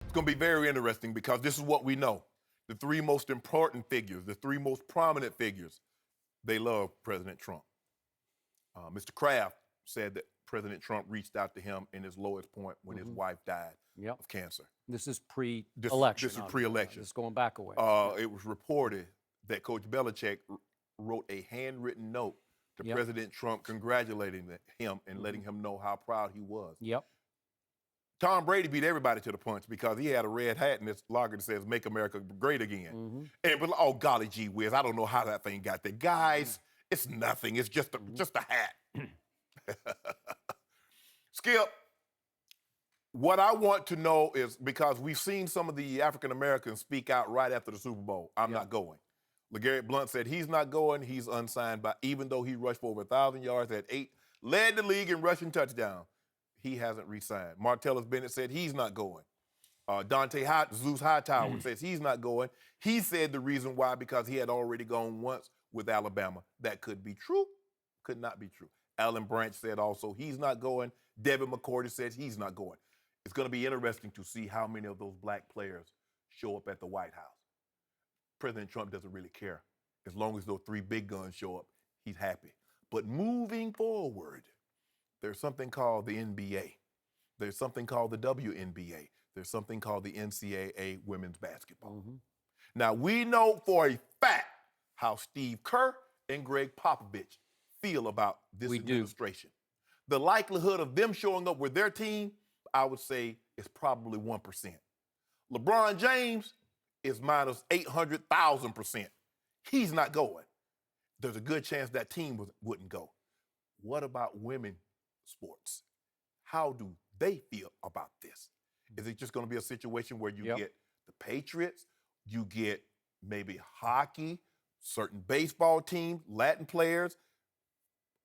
It's going to be very interesting because this is what we know. The three most important figures, the three most prominent figures, they love President Trump. Mr. Kraft said that President Trump reached out to him in his lowest point when his wife died of cancer. This is pre-election. This is pre-election. It's going back a ways. It was reported that Coach Belichick wrote a handwritten note to President Trump congratulating him and letting him know how proud he was. Tom Brady beat everybody to the punch because he had a red hat in his locker that says "Make America Great Again." And but oh golly gee whiz, I don't know how that thing got there. Guys, it's nothing. It's just a hat. Skip, what I want to know is, because we've seen some of the African Americans speak out right after the Super Bowl, I'm not going. LeGarrette Blount said he's not going. He's unsigned, even though he rushed for over 1,000 yards, had 8, led the league in rushing touchdown. He hasn't re-signed. Martellus Bennett said he's not going. Zeus Hightower says he's not going. He said the reason why, because he had already gone once with Alabama. That could be true, could not be true. Alan Branch said also he's not going. Devin McCourty says he's not going. It's going to be interesting to see how many of those black players show up at the White House. President Trump doesn't really care. As long as those 3 big guns show up, he's happy. But moving forward, there's something called the NBA. There's something called the WNBA. There's something called the NCAA women's basketball. Now, we know for a fact how Steve Kerr and Greg Popovich feel about this administration. The likelihood of them showing up with their team, I would say, is probably 1%. LeBron James is minus 800,000%. He's not going. There's a good chance that team wouldn't go. What about women sports? How do they feel about this? Is it just going to be a situation where you get the Patriots, you get maybe hockey, certain baseball teams, Latin players?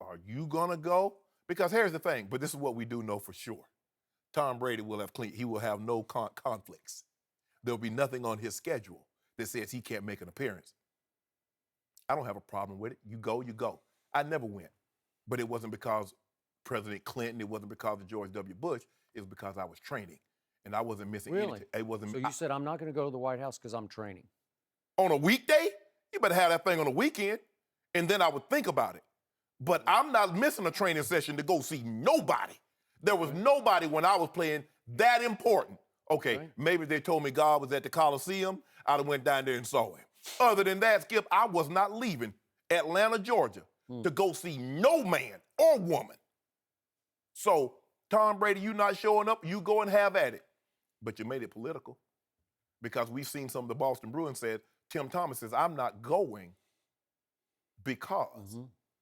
Are you going to go? Because here's the thing, but this is what we do know for sure. Tom Brady will have he will have no conflicts. There'll be nothing on his schedule that says he can't make an appearance. I don't have a problem with it. You go, you go. I never went. But it wasn't because President Clinton, it wasn't because of George W. Bush, it was because I was training. And I wasn't missing anything. It wasn't. So you said, I'm not going to go to the White House because I'm training. On a weekday? You better have that thing on a weekend. And then I would think about it. But I'm not missing a training session to go see nobody. There was nobody when I was playing that important. Okay, maybe they told me God was at the Coliseum. I'd have went down there and saw him. Other than that, Skip, I was not leaving Atlanta, Georgia to go see no man or woman. So, Tom Brady, you not showing up, you go and have at it. But you made it political, because we've seen some of the Boston Bruins said, Tim Thomas says, I'm not going because.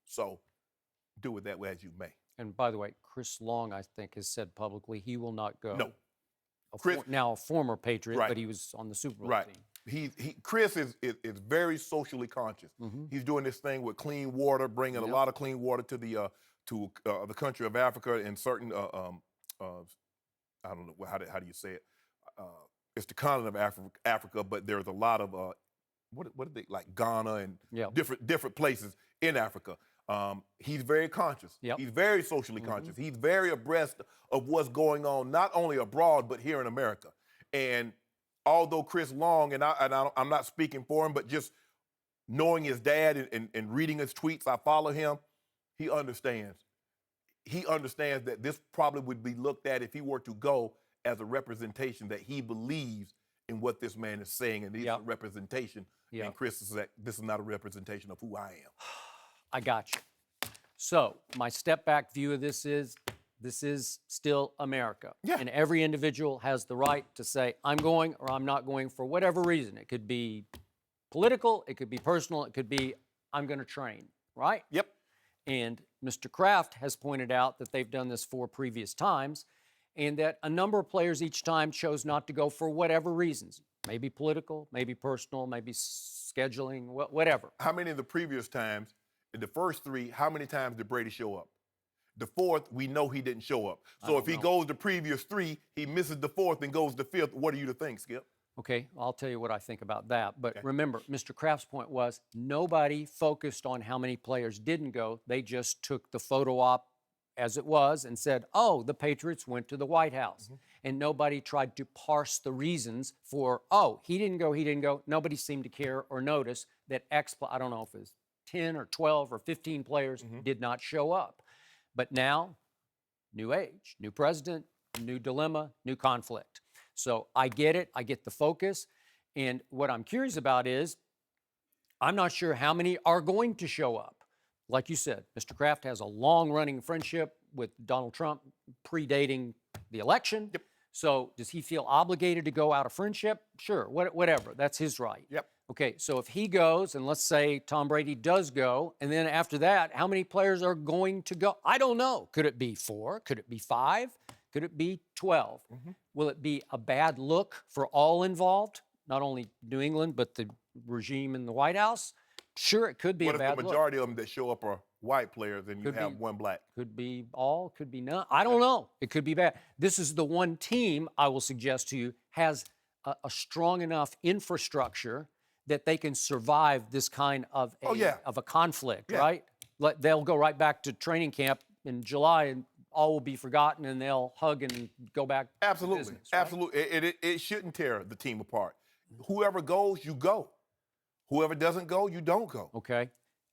So do it that way as you may. And by the way, Chris Long, I think, has said publicly he will not go. No. Now a former Patriot, but he was on the Super Bowl team. Chris is very socially conscious. He's doing this thing with clean water, bringing a lot of clean water to the country of Africa and certain I don't know how do you say it. It's the continent of Africa, but there's a lot of what are they, like Ghana and different places in Africa. He's very conscious. He's very socially conscious. He's very abreast of what's going on, not only abroad, but here in America. And although Chris Long, and I'm not speaking for him, but just knowing his dad and reading his tweets, I follow him, he understands. He understands that this probably would be looked at, if he were to go, as a representation that he believes in what this man is saying, and it's a representation. And Chris is that this is not a representation of who I am. I got you. So my step back view of this is still America. And every individual has the right to say, I'm going or I'm not going for whatever reason. It could be political, it could be personal, it could be I'm going to train, right? And Mr. Kraft has pointed out that they've done this 4 previous times, and that a number of players each time chose not to go for whatever reasons. Maybe political, maybe personal, maybe scheduling, whatever. How many of the previous times, in the first 3, how many times did Brady show up? The 4th, we know he didn't show up. So if he goes the previous 3, he misses the 4th and goes the 5th, what are you to think, Skip? Okay, I'll tell you what I think about that. But remember, Mr. Kraft's point was nobody focused on how many players didn't go. They just took the photo op as it was and said, oh, the Patriots went to the White House. And nobody tried to parse the reasons for, oh, he didn't go. Nobody seemed to care or notice that I don't know if it was 10 or 12 or 15 players did not show up. But now, new age, new president, new dilemma, new conflict. So I get it. I get the focus. And what I'm curious about is, I'm not sure how many are going to show up. Like you said, Mr. Kraft has a long-running friendship with Donald Trump predating the election. Yep. So does he feel obligated to go out of friendship? Sure, whatever. That's his right. Yep. Okay, so if he goes, and let's say Tom Brady does go, and then after that, how many players are going to go? I don't know. Could it be 4? Could it be 5? Could it be 12? Will it be a bad look for all involved? Not only New England, but the regime in the White House? Sure, it could be a bad look. What if the majority of them that show up are white players and you have one black? Could be all, could be none. I don't know. It could be bad. This is the one team, I will suggest to you, has a strong enough infrastructure that they can survive this kind of a conflict, right? They'll go right back to training camp in July and all will be forgotten and they'll hug and go back to business, right? Absolutely. It shouldn't tear the team apart. Whoever goes, you go. Whoever doesn't go, you don't go. Okay.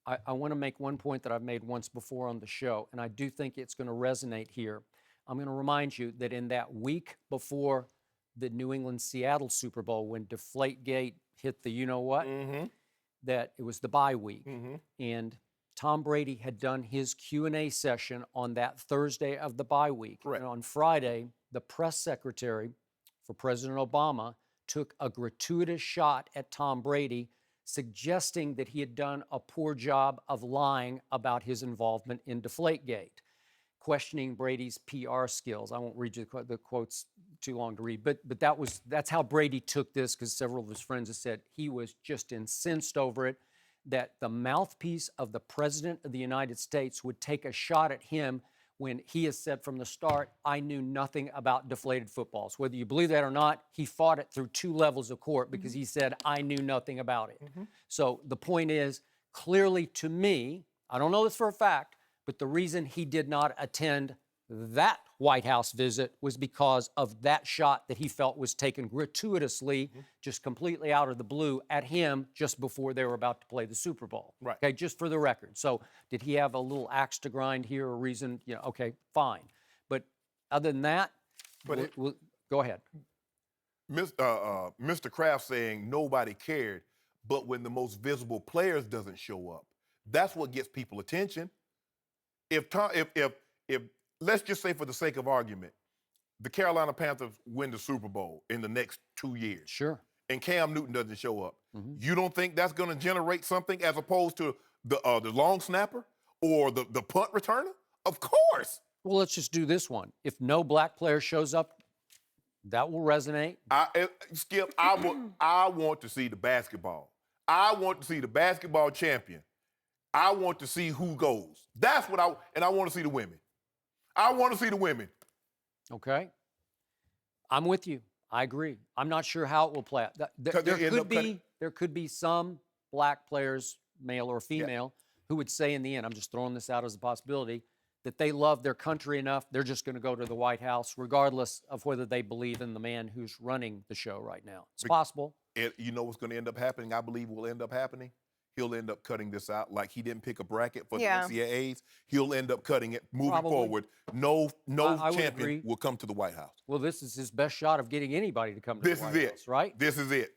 I want to make one point that I've made once before on the show, and I do think it's going to resonate here. I'm going to remind you that in that week before the New England-Seattle Super Bowl, when Deflategate hit the you-know-what, that it was the bye week, and Tom Brady had done his Q&A session on that Thursday of the bye week. Correct. And on Friday, the press secretary for President Obama took a gratuitous shot at Tom Brady, suggesting that he had done a poor job of lying about his involvement in Deflategate, questioning Brady's PR skills. I won't read you the quotes, too long to read, but that's how Brady took this, because several of his friends have said he was just incensed over it, that the mouthpiece of the President of the United States would take a shot at him when he has said from the start, I knew nothing about deflated footballs. Whether you believe that or not, he fought it through 2 levels of court because he said, I knew nothing about it. So the point is, clearly to me, I don't know this for a fact, but the reason he did not attend that White House visit was because of that shot that he felt was taken gratuitously, just completely out of the blue at him just before they were about to play the Super Bowl. Right. Okay, just for the record. So did he have a little axe to grind here or reason? You know, okay, fine. But other than that, go ahead. Mr. Kraft saying nobody cared, but when the most visible players doesn't show up, that's what gets people attention. If let's just say, for the sake of argument, the Carolina Panthers win the Super Bowl in the next 2 years. Sure. And Cam Newton doesn't show up. You don't think that's going to generate something as opposed to the long snapper or the punt returner? Of course. Well, let's just do this one. If no black player shows up, that will resonate. Skip, I want to see the basketball. I want to see the basketball champion. I want to see who goes. That's what and I want to see the women. I want to see the women. Okay. I'm with you. I agree. I'm not sure how it will play out. There could be some black players, male or female, who would say in the end, I'm just throwing this out as a possibility, that they love their country enough, they're just going to go to the White House, regardless of whether they believe in the man who's running the show right now. It's possible. You know what's going to end up happening? I believe will end up happening? He'll end up cutting this out. Like he didn't pick a bracket for the NCAAs. He'll end up cutting it moving forward. No champion will come to the White House. Well, this is his best shot of getting anybody to come to the White House, right? This is it.